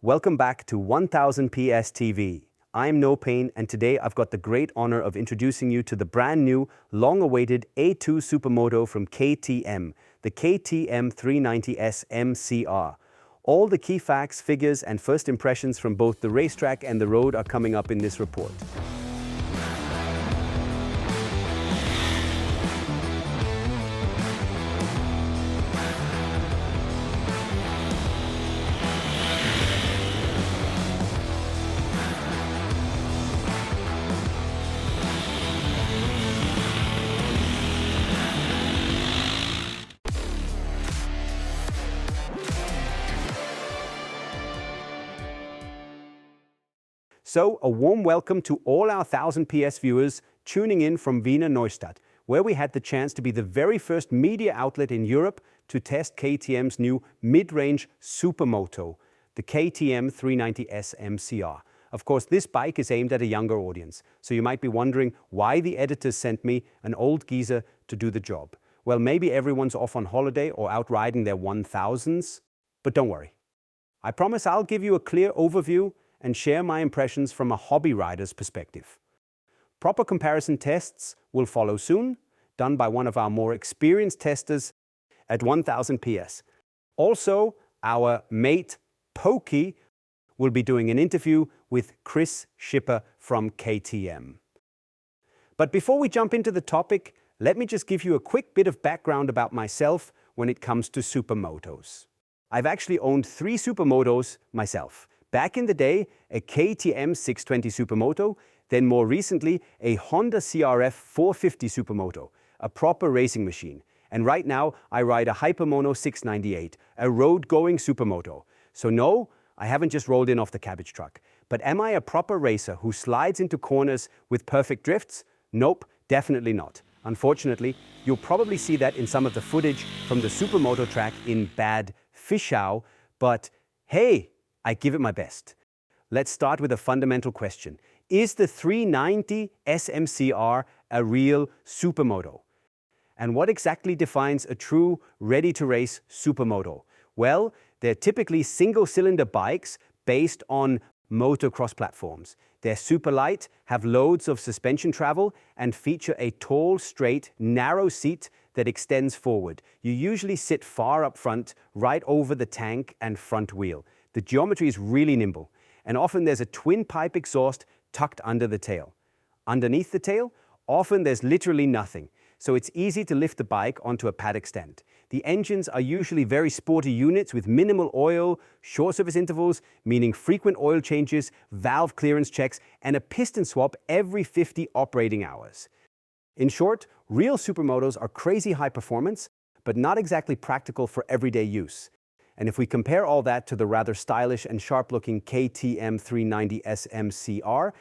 Welcome back to 1000 PS TV. I'm NoPain, and today I've got the great honor of introducing you to the brand new, long-awaited A2 Supermoto from KTM, the KTM 390 SMCR. All the key facts, figures, and first impressions from both the racetrack and the road are coming up in this report. So, a warm welcome to all our 1000 PS viewers tuning in from Wiener Neustadt, where we had the chance to be the very first media outlet in Europe to test KTM's new mid-range Supermoto, the KTM 390 SMCR. Of course, this bike is aimed at a younger audience, so you might be wondering why the editors sent me an old geezer to do the job. Well, maybe everyone's off on holiday or out riding their 1000s, but don't worry. I promise I'll give you a clear overview and share my impressions from a hobby rider's perspective. Proper comparison tests will follow soon, done by one of our more experienced testers at 1000 PS. Also, our mate Pokey will be doing an interview with Chris Schipper from KTM. But before we jump into the topic, let me just give you a quick bit of background about myself when it comes to supermotos. I've actually owned 3 supermotos myself. Back in the day, a KTM 620 Supermoto, then more recently, a Honda CRF 450 Supermoto, a proper racing machine. And right now, I ride a Hypermono 698, a road-going Supermoto. So no, I haven't just rolled in off the cabbage truck. But am I a proper racer who slides into corners with perfect drifts? Nope, definitely not. Unfortunately, you'll probably see that in some of the footage from the Supermoto track in Bad Fischau, but hey, I give it my best. Let's start with a fundamental question. Is the 390 SMCR a real supermoto? And what exactly defines a true ready-to-race supermoto? Well, they're typically single-cylinder bikes based on motocross platforms. They're super light, have loads of suspension travel, and feature a tall, straight, narrow seat that extends forward. You usually sit far up front, right over the tank and front wheel. The geometry is really nimble, and often there's a twin-pipe exhaust tucked under the tail. Underneath the tail, often there's literally nothing, so it's easy to lift the bike onto a paddock stand. The engines are usually very sporty units with minimal oil, short service intervals, meaning frequent oil changes, valve clearance checks, and a piston swap every 50 operating hours. In short, real supermotos are crazy high performance, but not exactly practical for everyday use. And if we compare all that to the rather stylish and sharp-looking KTM 390 SMCR,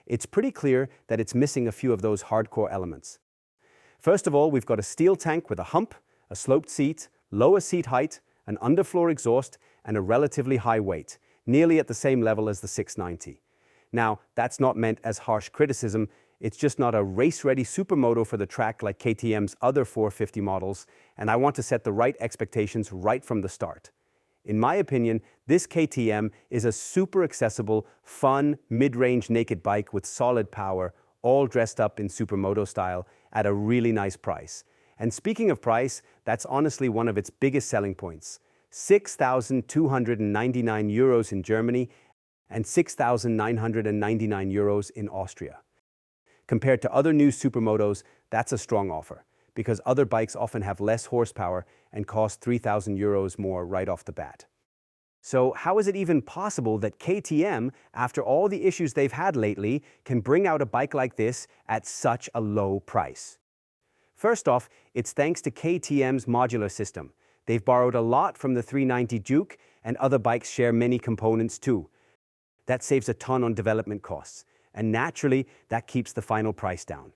it's pretty clear that it's missing a few of those hardcore elements. First of all, we've got a steel tank with a hump, a sloped seat, lower seat height, an underfloor exhaust, and a relatively high weight, nearly at the same level as the 690. Now, that's not meant as harsh criticism. It's just not a race-ready supermoto for the track like KTM's other 450 models, and I want to set the right expectations right from the start. In my opinion, this KTM is a super accessible, fun, mid-range naked bike with solid power, all dressed up in supermoto style at a really nice price. And speaking of price, that's honestly one of its biggest selling points. 6,299 euros in Germany and 6,999 euros in Austria. Compared to other new supermotos, that's a strong offer, because other bikes often have less horsepower and cost 3,000 euros more right off the bat. So how is it even possible that KTM, after all the issues they've had lately, can bring out a bike like this at such a low price? First off, it's thanks to KTM's modular system. They've borrowed a lot from the 390 Duke, and other bikes share many components too. That saves a ton on development costs, and naturally, that keeps the final price down.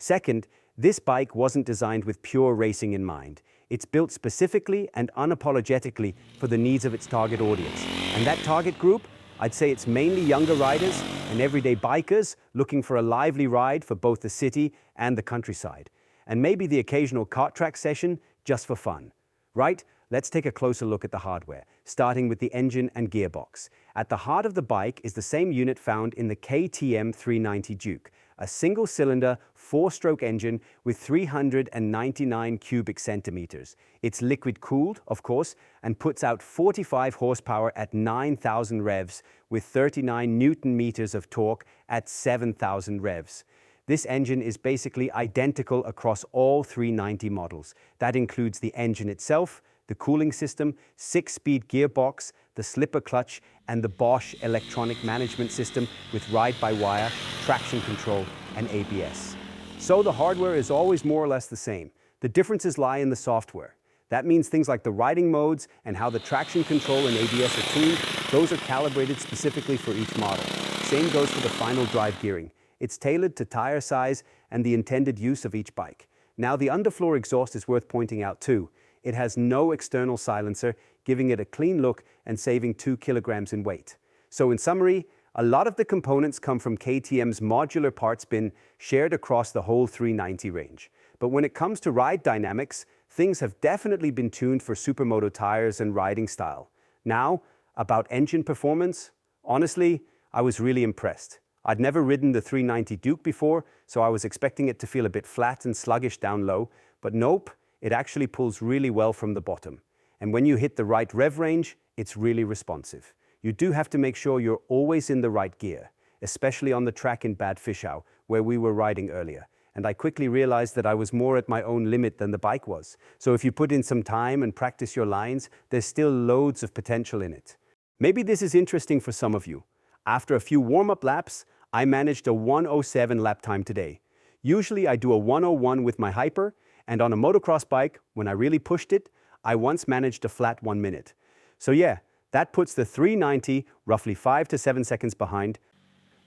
Second, this bike wasn't designed with pure racing in mind. It's built specifically and unapologetically for the needs of its target audience. And that target group, I'd say it's mainly younger riders and everyday bikers looking for a lively ride for both the city and the countryside. And maybe the occasional kart track session just for fun. Right? let's take a closer look at the hardware, starting with the engine and gearbox. At the heart of the bike is the same unit found in the KTM 390 Duke, a single-cylinder, four-stroke engine with 399 cubic centimeters. It's liquid-cooled, of course, and puts out 45 horsepower at 9,000 revs with 39 newton-meters of torque at 7,000 revs. This engine is basically identical across all 390 models. That includes the engine itself, the cooling system, 6-speed gearbox, the slipper clutch, and the Bosch electronic management system with ride-by-wire, traction control, and ABS. So the hardware is always more or less the same. The differences lie in the software. That means things like the riding modes and how the traction control and ABS are tuned, those are calibrated specifically for each model. Same goes for the final drive gearing. It's tailored to tire size and the intended use of each bike. Now, the underfloor exhaust is worth pointing out too. It has no external silencer, giving it a clean look and saving 2 kilograms in weight. So in summary, a lot of the components come from KTM's modular parts bin shared across the whole 390 range. But when it comes to ride dynamics, things have definitely been tuned for Supermoto tires and riding style. Now, about engine performance, honestly, I was really impressed. I'd never ridden the 390 Duke before, so I was expecting it to feel a bit flat and sluggish down low, but nope, it actually pulls really well from the bottom. And when you hit the right rev range, it's really responsive. You do have to make sure you're always in the right gear, especially on the track in Bad Fischau, where we were riding earlier. And I quickly realized that I was more at my own limit than the bike was. So if you put in some time and practice your lines, there's still loads of potential in it. Maybe this is interesting for some of you. After a few warm-up laps, I managed a 1:07 lap time today. Usually I do a 1:01 with my Hyper, and on a motocross bike, when I really pushed it, I once managed a flat 1 minute. So yeah, that puts the 390 roughly 5 to 7 seconds behind.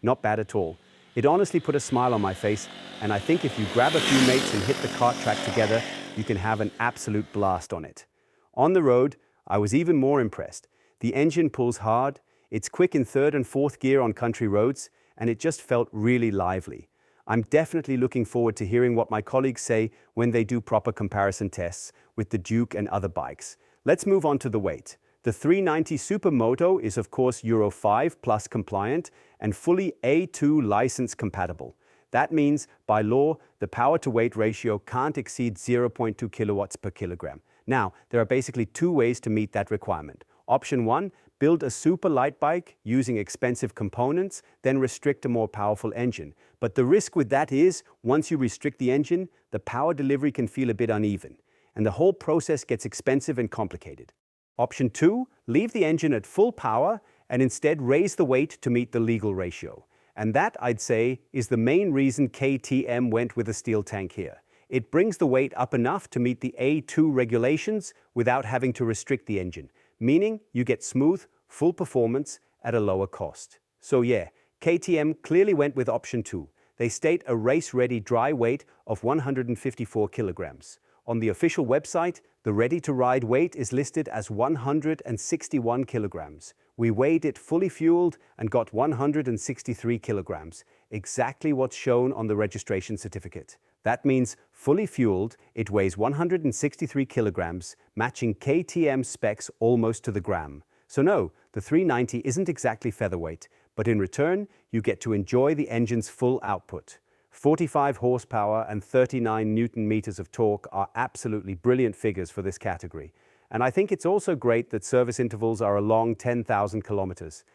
Not bad at all. It honestly put a smile on my face, and I think if you grab a few mates and hit the kart track together, you can have an absolute blast on it. On the road, I was even more impressed. The engine pulls hard, it's quick in third and fourth gear on country roads, and it just felt really lively. I'm definitely looking forward to hearing what my colleagues say when they do proper comparison tests with the Duke and other bikes. Let's move on to the weight. The 390 Supermoto is of course Euro 5 plus compliant and fully A2 license compatible. That means, by law, the power-to-weight ratio can't exceed 0.2 kilowatts per kilogram. Now, there are basically two ways to meet that requirement. Option 1, build a super light bike using expensive components, then restrict a more powerful engine. But the risk with that is, once you restrict the engine, the power delivery can feel a bit uneven, and the whole process gets expensive and complicated. Option 2, leave the engine at full power and instead raise the weight to meet the legal ratio. And that, I'd say, is the main reason KTM went with a steel tank here. It brings the weight up enough to meet the A2 regulations without having to restrict the engine, meaning you get smooth, full performance at a lower cost. So yeah, KTM clearly went with option 2. They state a race-ready dry weight of 154 kilograms. On the official website, the ready-to-ride weight is listed as 161 kilograms. We weighed it fully fueled and got 163 kilograms, exactly what's shown on the registration certificate. That means, fully fueled, it weighs 163 kilograms, matching KTM specs almost to the gram. So no, the 390 isn't exactly featherweight, but in return, you get to enjoy the engine's full output. 45 horsepower and 39 newton meters of torque are absolutely brilliant figures for this category. And I think it's also great that service intervals are a long 10,000 kilometers.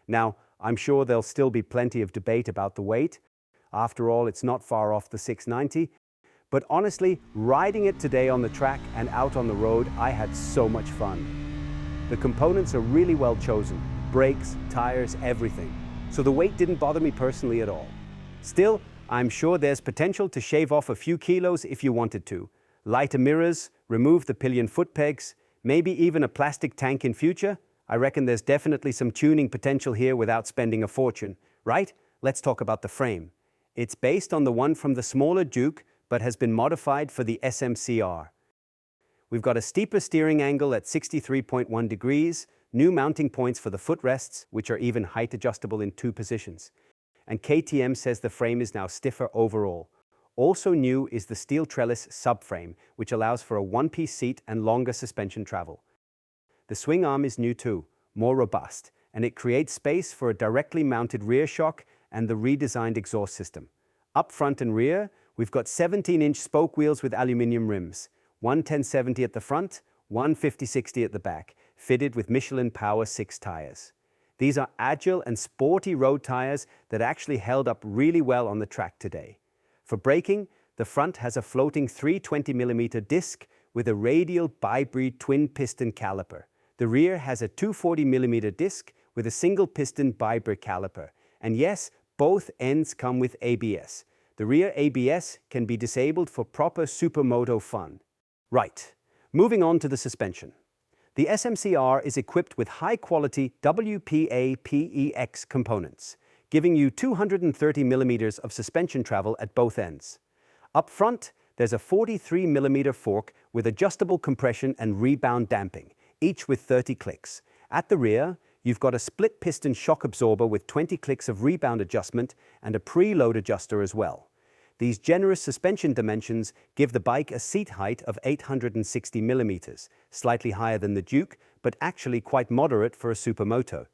Now, I'm sure there'll still be plenty of debate about the weight. After all, it's not far off the 690. But honestly, riding it today on the track and out on the road, I had so much fun. The components are really well chosen. Brakes, tires, everything. So the weight didn't bother me personally at all. Still, I'm sure there's potential to shave off a few kilos if you wanted to. Lighter mirrors, remove the pillion foot pegs, maybe even a plastic tank in future. I reckon there's definitely some tuning potential here without spending a fortune, right? Let's talk about the frame. It's based on the one from the smaller Duke, but has been modified for the SMCR. We've got a steeper steering angle at 63.1 degrees, new mounting points for the footrests, which are even height adjustable in 2 positions. And KTM says the frame is now stiffer overall. Also new is the steel trellis subframe, which allows for a one-piece seat and longer suspension travel. The swing arm is new too, more robust, and it creates space for a directly mounted rear shock and the redesigned exhaust system. Up front and rear, we've got 17-inch spoke wheels with aluminium rims, one 1070 at the front, one 5060 at the back, fitted with Michelin Power 6 tires. These are agile and sporty road tires that actually held up really well on the track today. For braking, the front has a floating 320mm disc with a radial bi-breed twin-piston caliper. The rear has a 240mm disc with a single-piston bi-breed caliper. And yes, both ends come with ABS. The rear ABS can be disabled for proper Supermoto fun. Right, moving on to the suspension. The SMC R is equipped with high-quality WPA-PEX components, giving you 230mm of suspension travel at both ends. Up front, there's a 43mm fork with adjustable compression and rebound damping, each with 30 clicks. At the rear, you've got a split-piston shock absorber with 20 clicks of rebound adjustment and a preload adjuster as well. These generous suspension dimensions give the bike a seat height of 860mm, slightly higher than the Duke, but actually quite moderate for a Supermoto.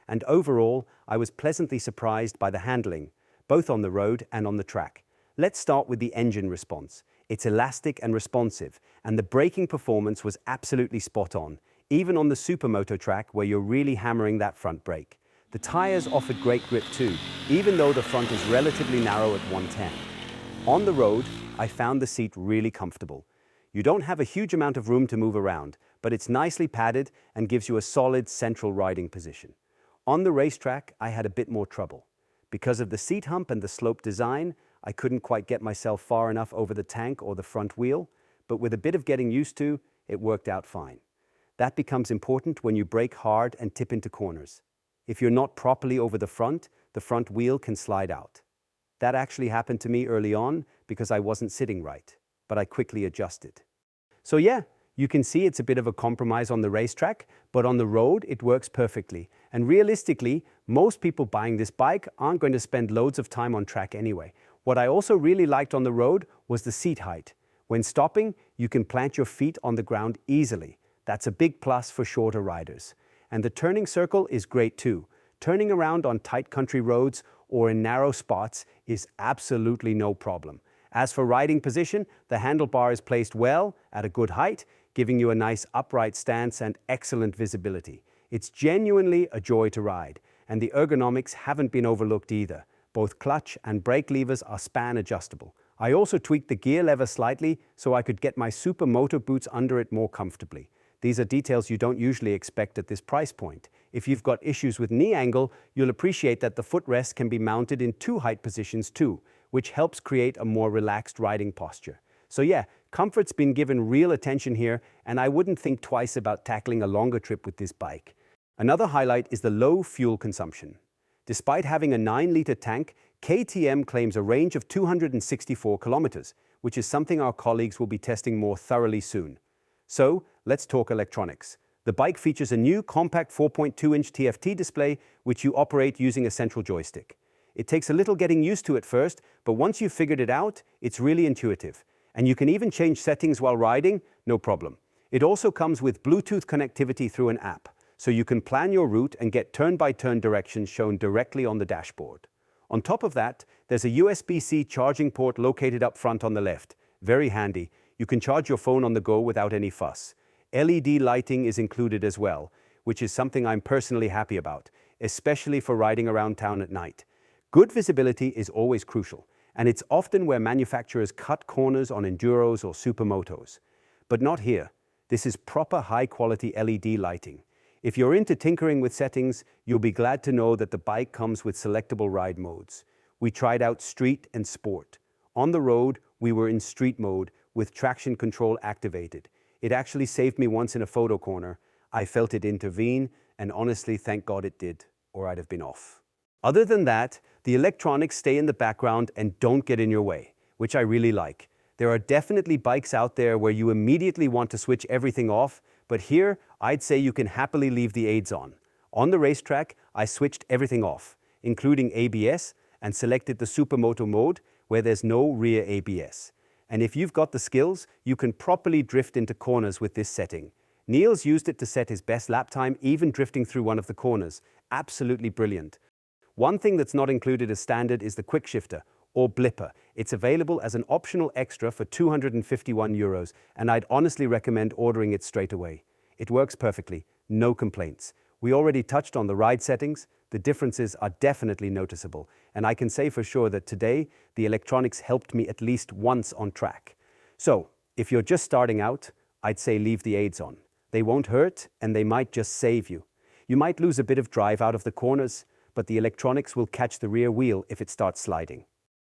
And overall, I was pleasantly surprised by the handling, both on the road and on the track. Let's start with the engine response. It's elastic and responsive, and the braking performance was absolutely spot on, even on the Supermoto track where you're really hammering that front brake. The tires offered great grip too, even though the front is relatively narrow at 110. On the road, I found the seat really comfortable. You don't have a huge amount of room to move around, but it's nicely padded and gives you a solid central riding position. On the racetrack, I had a bit more trouble. Because of the seat hump and the slope design, I couldn't quite get myself far enough over the tank or the front wheel, but with a bit of getting used to, it worked out fine. That becomes important when you brake hard and tip into corners. If you're not properly over the front wheel can slide out. That actually happened to me early on because I wasn't sitting right, but I quickly adjusted. So yeah, you can see it's a bit of a compromise on the racetrack, but on the road it works perfectly. And realistically, most people buying this bike aren't going to spend loads of time on track anyway. What I also really liked on the road was the seat height. When stopping, you can plant your feet on the ground easily. That's a big plus for shorter riders. And the turning circle is great too. Turning around on tight country roads or in narrow spots is absolutely no problem. As for riding position, the handlebar is placed well at a good height, giving you a nice upright stance and excellent visibility. It's genuinely a joy to ride, and the ergonomics haven't been overlooked either. Both clutch and brake levers are span adjustable. I also tweaked the gear lever slightly so I could get my Supermoto boots under it more comfortably. These are details you don't usually expect at this price point. If you've got issues with knee angle, you'll appreciate that the footrest can be mounted in 2 height positions too, which helps create a more relaxed riding posture. So yeah, comfort's been given real attention here, and I wouldn't think twice about tackling a longer trip with this bike. Another highlight is the low fuel consumption. Despite having a 9-liter tank, KTM claims a range of 264 kilometers, which is something our colleagues will be testing more thoroughly soon. So, let's talk electronics. The bike features a new compact 4.2-inch TFT display, which you operate using a central joystick. It takes a little getting used to at first, but once you've figured it out, it's really intuitive. And you can even change settings while riding, no problem. It also comes with Bluetooth connectivity through an app, so you can plan your route and get turn-by-turn directions shown directly on the dashboard. On top of that, there's a USB-C charging port located up front on the left. Very handy. You can charge your phone on the go without any fuss. LED lighting is included as well, which is something I'm personally happy about, especially for riding around town at night. Good visibility is always crucial, and it's often where manufacturers cut corners on Enduros or Supermotos. But not here. This is proper high-quality LED lighting. If you're into tinkering with settings, you'll be glad to know that the bike comes with selectable ride modes. We tried out Street and Sport. On the road, we were in Street mode, with traction control activated. It actually saved me once in a photo corner. I felt it intervene, and honestly, thank God it did, or I'd have been off. Other than that, the electronics stay in the background and don't get in your way, which I really like. There are definitely bikes out there where you immediately want to switch everything off, but here, I'd say you can happily leave the aids on. On the racetrack, I switched everything off, including ABS, and selected the Supermoto mode, where there's no rear ABS. And if you've got the skills, you can properly drift into corners with this setting. Niels used it to set his best lap time, even drifting through one of the corners. Absolutely brilliant. One thing that's not included as standard is the quick shifter, or blipper. It's available as an optional extra for €251, and I'd honestly recommend ordering it straight away. It works perfectly, no complaints. We already touched on the ride settings. The differences are definitely noticeable, and I can say for sure that today, the electronics helped me at least once on track. So, if you're just starting out, I'd say leave the aids on. They won't hurt, and they might just save you. You might lose a bit of drive out of the corners, but the electronics will catch the rear wheel if it starts sliding.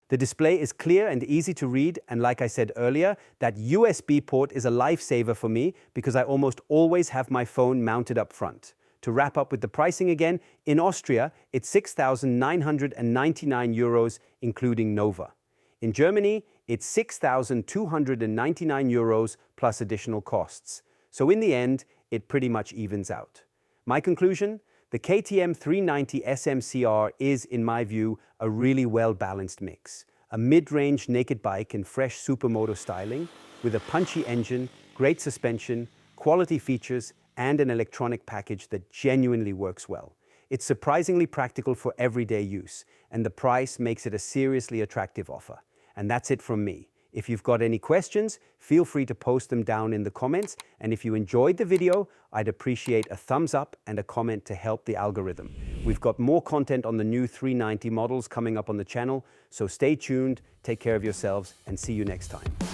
The display is clear and easy to read, and like I said earlier, that USB port is a lifesaver for me because I almost always have my phone mounted up front. To wrap up with the pricing again, in Austria, it's €6,999, including Nova. In Germany, it's €6,299 plus additional costs. So in the end, it pretty much evens out. My conclusion? The KTM 390 SMCR is, in my view, a really well-balanced mix. A mid-range naked bike in fresh Supermoto styling, with a punchy engine, great suspension, quality features, and an electronic package that genuinely works well. It's surprisingly practical for everyday use, and the price makes it a seriously attractive offer. And that's it from me. If you've got any questions, feel free to post them down in the comments. And if you enjoyed the video, I'd appreciate a thumbs up and a comment to help the algorithm. We've got more content on the new 390 models coming up on the channel, so stay tuned, take care of yourselves, and see you next time.